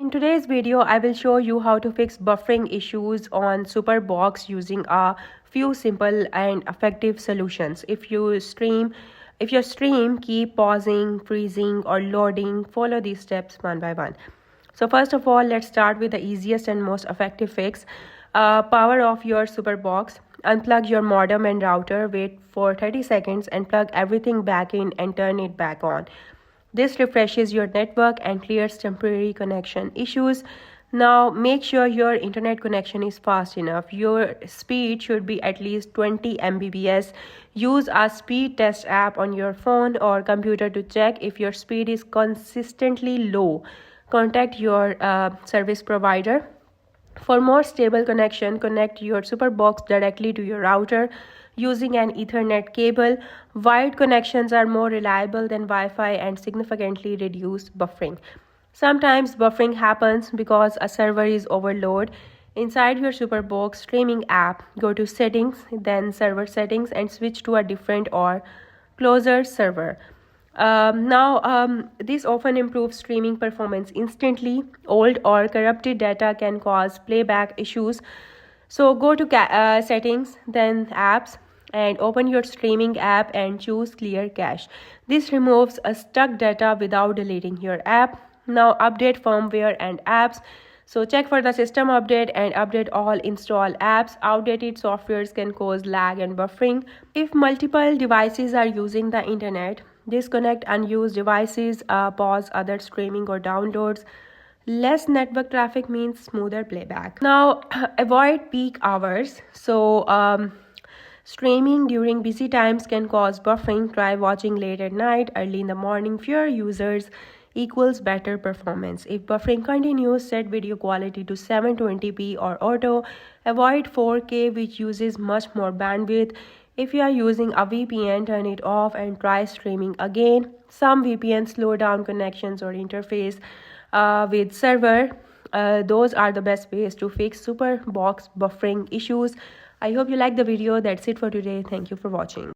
In today's video, I will show you how to fix buffering issues on SuperBox using a few simple and effective solutions. If your stream keep pausing, freezing or loading, follow these steps one by one. So first of all, let's start with the easiest and most effective fix. Power off your SuperBox. Unplug your modem and router, wait for 30 seconds and plug everything back in and turn it back on. This refreshes your network and clears temporary connection issues. Now make sure your internet connection is fast enough. Your speed should be at least 20 Mbps. Use a speed test app on your phone or computer to check if your speed is consistently low. Contact your service provider. For more stable connection, connect your SuperBox directly to your router using an Ethernet cable. Wired connections are more reliable than Wi-Fi and significantly reduce buffering. Sometimes buffering happens because a server is overloaded. Inside your SuperBox streaming app, go to Settings, then Server Settings and switch to a different or closer server. This often improves streaming performance instantly. Old or corrupted data can cause playback issues. So go to Settings, then Apps, and open your streaming app and choose Clear Cache. This removes stuck data without deleting your app. Now update firmware and apps. So check for the system update and update all installed apps. Outdated softwares can cause lag and buffering. If multiple devices are using the internet, disconnect unused devices, pause other streaming or downloads. Less network traffic means smoother playback. Now avoid peak hours. Streaming during busy times can cause buffering. Try watching late at night, early in the morning. Fewer users equals better performance. If buffering continues, set video quality to 720p or auto. Avoid 4K, which uses much more bandwidth. If you are using a VPN, turn it off and try streaming again. Some VPNs slow down connections or interface with server. Those are the best ways to fix SuperBox buffering issues. I hope you like the video. That's it for today. Thank you for watching.